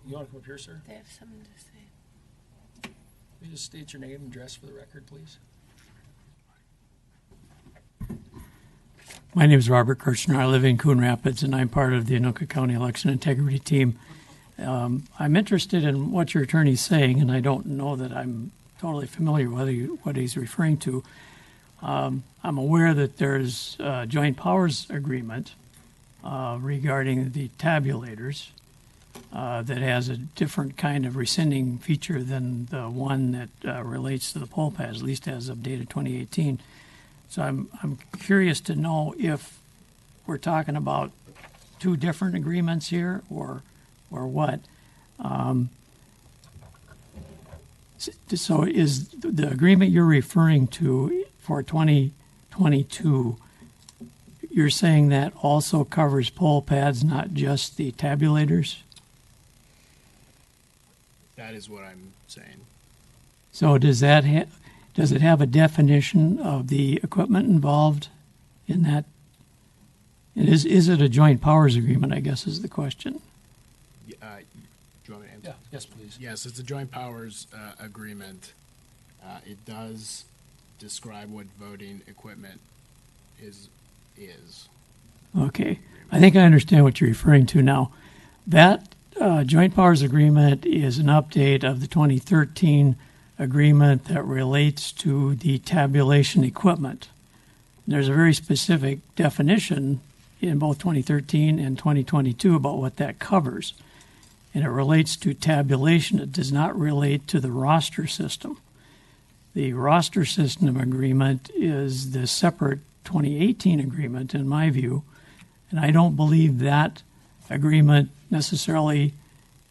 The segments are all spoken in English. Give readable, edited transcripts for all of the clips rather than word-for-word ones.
You want to come up here, sir? They have something to say. Will you just state your name and address for the record, please? My name is Robert Kirchner. I live in Coon Rapids, and I'm part of the Anoka County Election Integrity Team. I'm interested in what your attorney's saying, and I don't know that I'm totally familiar with what he's referring to. I'm aware that there's a joint powers agreement regarding the tabulators that has a different kind of rescinding feature than the one that relates to the poll pads, at least as of data 2018. So I'm curious to know if we're talking about two different agreements here or what. So is the agreement you're referring to for 2022, you're saying that also covers poll pads, not just the tabulators? That is what I'm saying. So does it have a definition of the equipment involved in that? And is it a joint powers agreement, I guess, is the question. Do you want me to answer? Yeah, yes, please. Yes, it's a joint powers agreement. It does describe what voting equipment is. Okay. I think I understand what you're referring to now. That joint powers agreement is an update of the 2013 agreement that relates to the tabulation equipment. There's a very specific definition in both 2013 and 2022 about what that covers. And it relates to tabulation. It does not relate to the roster system. The roster system agreement is the separate 2018 agreement, in my view, and I don't believe that agreement necessarily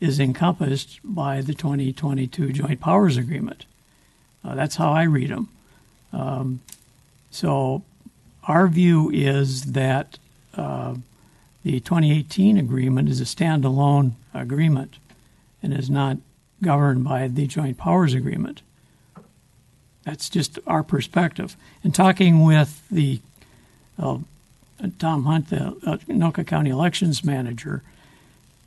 is encompassed by the 2022 Joint Powers Agreement. That's how I read them. So our view is that the 2018 agreement is a standalone agreement and is not governed by the Joint Powers Agreement. That's just our perspective. In talking with the Tom Hunt, the Anoka County Elections Manager,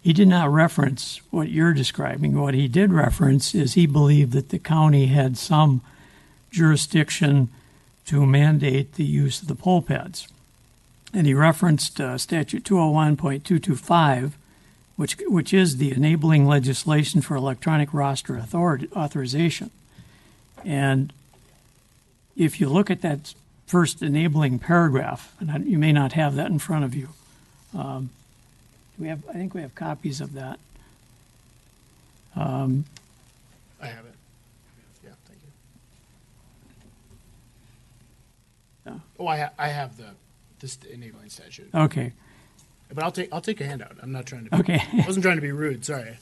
he did not reference what you're describing. What he did reference is he believed that the county had some jurisdiction to mandate the use of the poll pads. And he referenced Statute 201.225, which is the enabling legislation for electronic roster authorization. And if you look at that first enabling paragraph, and you may not have that in front of you, I think we have copies of that. I have it. Yeah, thank you. Yeah. Oh, I have this enabling statute. Okay. But I'll take a handout. I'm not trying to. Okay. I wasn't trying to be rude. Sorry.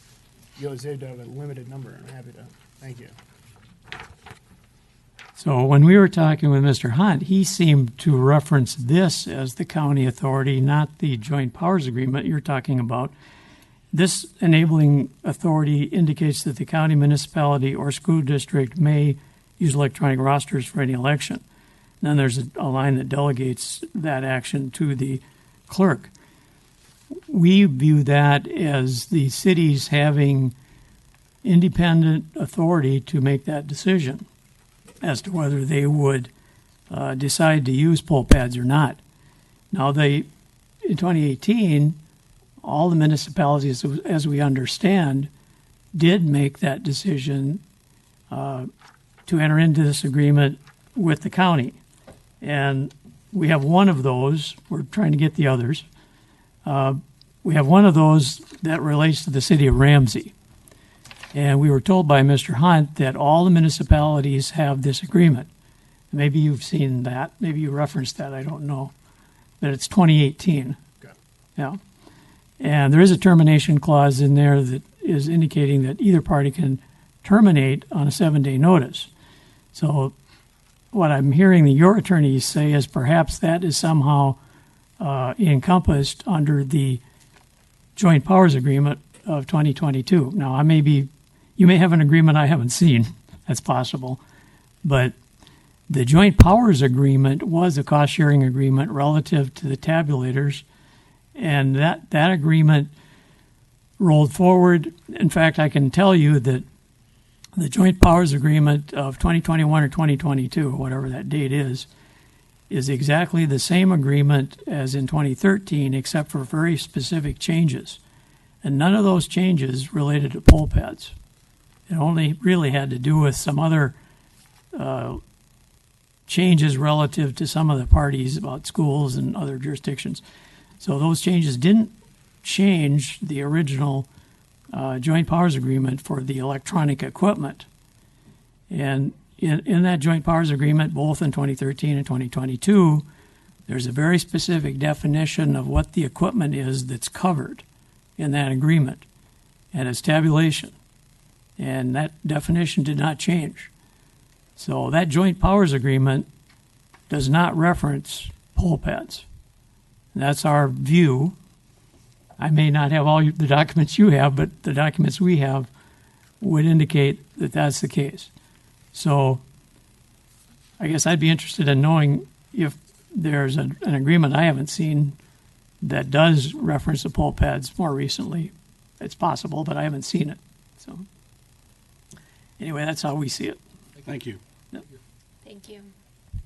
You always say to have a limited number. I'm happy to. Thank you. So when we were talking with Mr. Hunt, he seemed to reference this as the county authority, not the joint powers agreement you're talking about. This enabling authority indicates that the county, municipality, or school district may use electronic rosters for any election. Then there's a line that delegates that action to the clerk. We view that as the cities having independent authority to make that decision as to whether they would decide to use poll pads or not. Now, in 2018, all the municipalities, as we understand, did make that decision to enter into this agreement with the county. And we have one of those. We're trying to get the others. We have one of those that relates to the city of Ramsey. And we were told by Mr. Hunt that all the municipalities have this agreement. Maybe you've seen that. Maybe you referenced that. I don't know. But it's 2018. Okay. Yeah. And there is a termination clause in there that is indicating that either party can terminate on a 7-day notice. So what I'm hearing your attorneys say is perhaps that is somehow encompassed under the Joint Powers Agreement of 2022. Now, you may have an agreement I haven't seen. That's possible. But the Joint Powers Agreement was a cost-sharing agreement relative to the tabulators, and that agreement rolled forward. In fact, I can tell you that the Joint Powers Agreement of 2021 or 2022, or whatever that date is exactly the same agreement as in 2013, except for very specific changes. And none of those changes related to pole pads. It only really had to do with some other changes relative to some of the parties about schools and other jurisdictions. So those changes didn't change the original Joint Powers Agreement for the electronic equipment. And in that Joint Powers Agreement, both in 2013 and 2022, there's a very specific definition of what the equipment is that's covered in that agreement, and it's tabulation. And that definition did not change. So that Joint Powers Agreement does not reference pole pads. That's our view. I may not have all the documents you have, but the documents we have would indicate that that's the case. So I guess I'd be interested in knowing if there's an agreement I haven't seen that does reference the pole pads more recently. It's possible, but I haven't seen it. So anyway, that's how we see it. Thank you. Thank you.